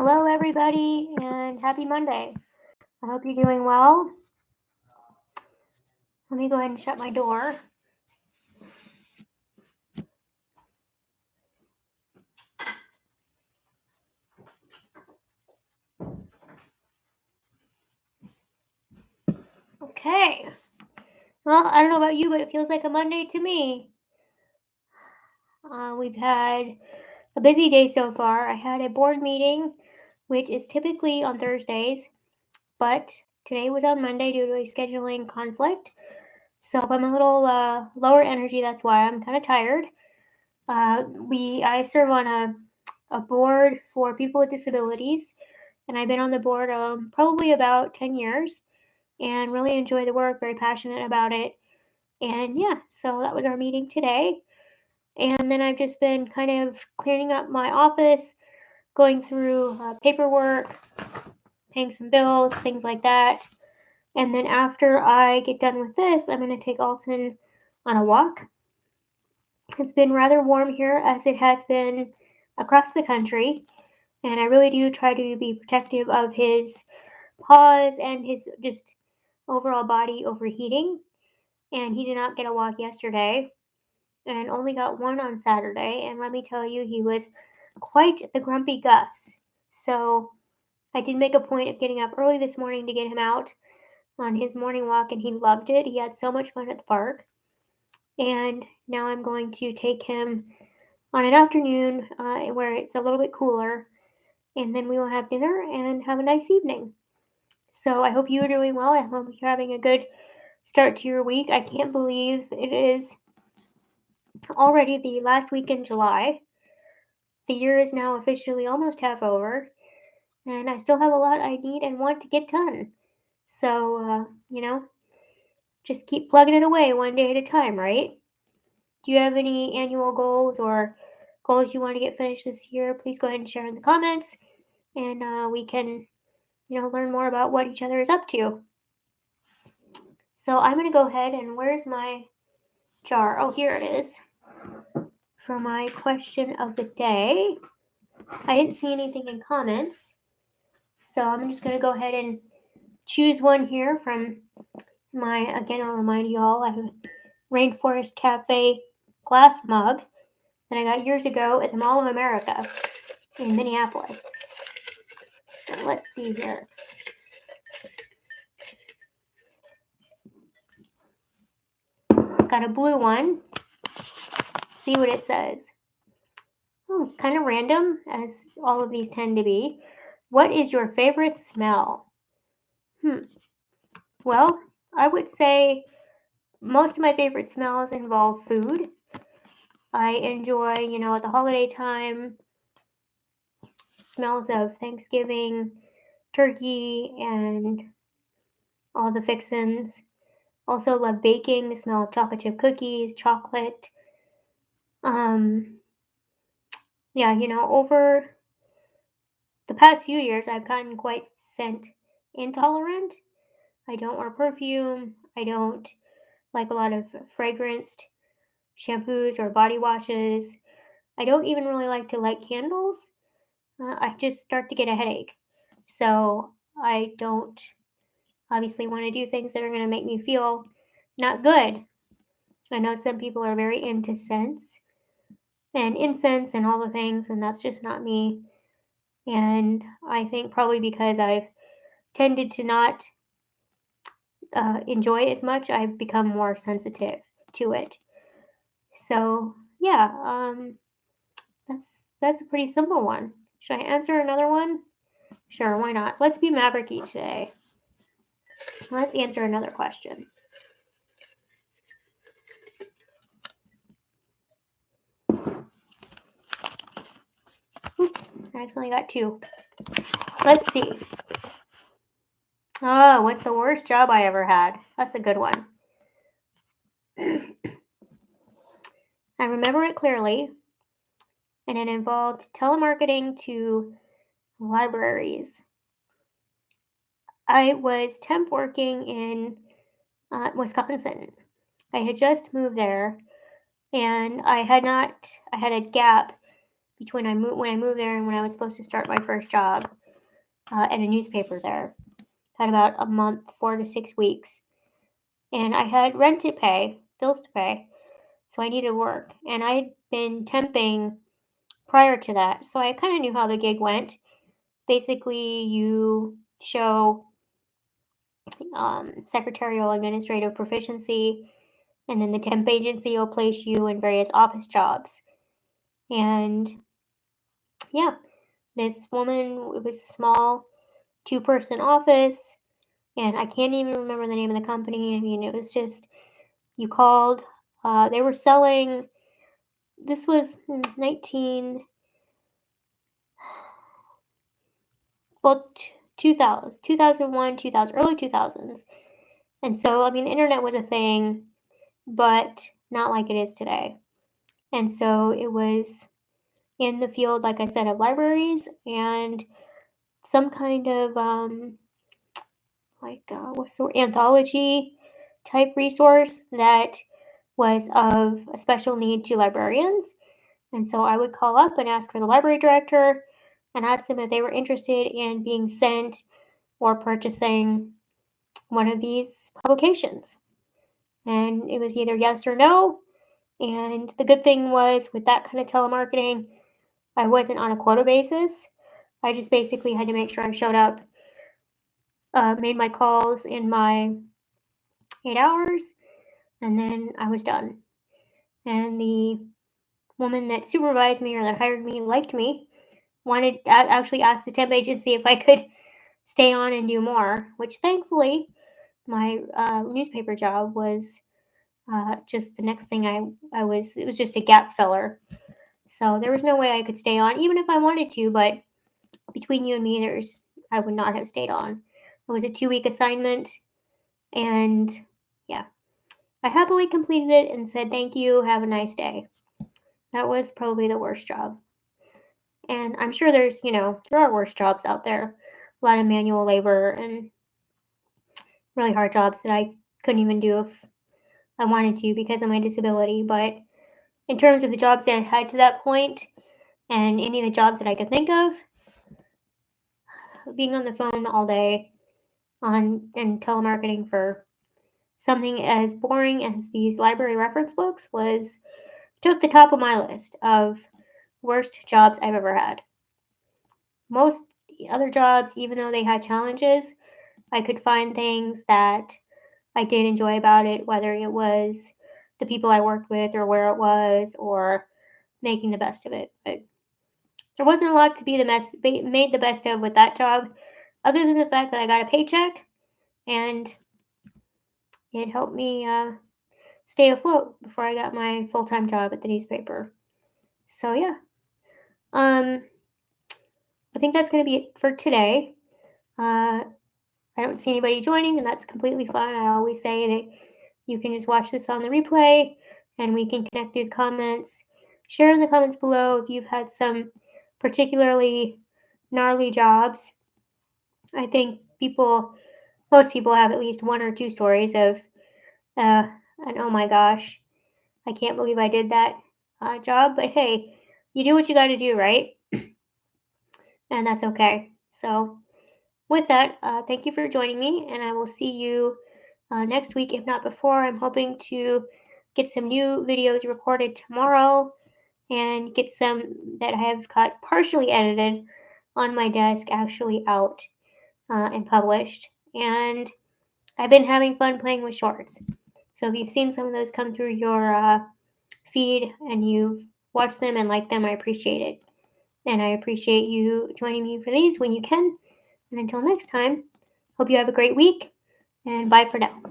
Hello, everybody, and happy Monday. I hope you're doing well. Let me go ahead and shut my door. Okay. Well, I don't know about you, but it feels like a Monday to me. We've had a busy day so far. I had a board meeting, which is typically on Thursdays, but today was on Monday due to a scheduling conflict. So if I'm a little lower energy, that's why I'm kind of tired. I serve on a board for people with disabilities, and I've been on the board probably about 10 years and really enjoy the work, very passionate about it. And yeah, so that was our meeting today. And then I've just been kind of cleaning up my office, going through paperwork, paying some bills, things like that. And then after I get done with this, I'm going to take Alton on a walk. It's been rather warm here, as it has been across the country, and I really do try to be protective of his paws and his just overall body overheating. And he did not get a walk yesterday and only got one on Saturday. And let me tell you, he was quite the grumpy Gus. So I did make a point of getting up early this morning to get him out on his morning walk, and he loved it. He had so much fun at the park. And now I'm going to take him on an afternoon where it's a little bit cooler, and then we will have dinner and have a nice evening. So I hope you are doing well. I hope you're having a good start to your week. I can't believe it is already the last week in July. The year is now officially almost half over, and I still have a lot I need and want to get done. So, just keep plugging it away one day at a time, right? Do you have any annual goals or goals you want to get finished this year? Please go ahead and share in the comments, and we can, learn more about what each other is up to. So I'm going to go ahead and where's my jar? Oh, here it is. For my question of the day, I didn't see anything in comments, so I'm just going to go ahead and choose one here from again, I'll remind you all, I have a Rainforest Cafe glass mug that I got years ago at the Mall of America in Minneapolis. So let's see here. Got a blue one. See what it says. Oh, kind of random, as all of these tend to be. What is your favorite smell? Well, I would say most of my favorite smells involve food. I enjoy, at the holiday time, smells of Thanksgiving, turkey, and all the fixins. Also love baking, the smell of chocolate chip cookies, chocolate. Yeah, over the past few years, I've gotten quite scent intolerant. I don't wear perfume. I don't like a lot of fragranced shampoos or body washes. I don't even really like to light candles. I just start to get a headache. So I don't obviously want to do things that are going to make me feel not good. I know some people are very into scents and incense and all the things, and that's just not me. And I think probably because I've tended to not enjoy it as much, I've become more sensitive to it. So yeah, that's a pretty simple one. Should I answer another one? Sure, why not? Let's be mavericky today. Let's answer another question. Oops, I accidentally got two. Let's see. Oh, what's the worst job I ever had? That's a good one. I remember it clearly, and it involved telemarketing to libraries. I was temp working in Wisconsin. I had just moved there, and I had a gap between when I moved there and when I was supposed to start my first job at a newspaper there. Had about a month, 4 to 6 weeks, and I had rent to pay, bills to pay, so I needed work. And I'd been temping prior to that, so I kind of knew how the gig went. Basically, you show secretarial administrative proficiency, and then the temp agency will place you in various office jobs. And yeah, this woman, it was a small 2-person office, and I can't even remember the name of the company. I mean, it was just, you called, they were selling, this was 19, well, 2000, 2001, 2000, early 2000s. And so, I mean, the internet was a thing, but not like it is today. And so it was in the field, like I said, of libraries and some kind of what's the word, anthology type resource that was of a special need to librarians. And so I would call up and ask for the library director and ask them if they were interested in being sent or purchasing one of these publications. And it was either yes or no. And the good thing was, with that kind of telemarketing, I wasn't on a quota basis. I just basically had to make sure I showed up, made my calls in my 8 hours, and then I was done. And the woman that supervised me or that hired me liked me, actually asked the temp agency if I could stay on and do more, which thankfully my newspaper job was just the next thing it was just a gap filler. So there was no way I could stay on, even if I wanted to, but between you and me, I would not have stayed on. It was a 2-week assignment, and yeah, I happily completed it and said thank you, have a nice day. That was probably the worst job. And I'm sure there are worse jobs out there. A lot of manual labor and really hard jobs that I couldn't even do if I wanted to because of my disability. But in terms of the jobs that I had to that point and any of the jobs that I could think of, being on the phone all day and telemarketing for something as boring as these library reference books took the top of my list of worst jobs I've ever had. Most other jobs, even though they had challenges, I could find things that I did enjoy about it, whether it was the people I worked with or where it was or making the best of it. But there wasn't a lot to be made the best of with that job, other than the fact that I got a paycheck and it helped me stay afloat before I got my full-time job at the newspaper. So yeah, I think that's going to be it for today. I don't see anybody joining, and that's completely fine. I always say that you can just watch this on the replay, and we can connect through the comments. Share in the comments below if you've had some particularly gnarly jobs. I think most people have at least 1 or 2 stories of an oh my gosh, I can't believe I did that job. But hey, you do what you got to do, right? And that's okay. So with that, thank you for joining me, and I will see you next week, if not before. I'm hoping to get some new videos recorded tomorrow and get some that I have got partially edited on my desk actually out and published. And I've been having fun playing with shorts. So if you've seen some of those come through your feed and you've watched them and liked them, I appreciate it. And I appreciate you joining me for these when you can. And until next time, hope you have a great week, and bye for now.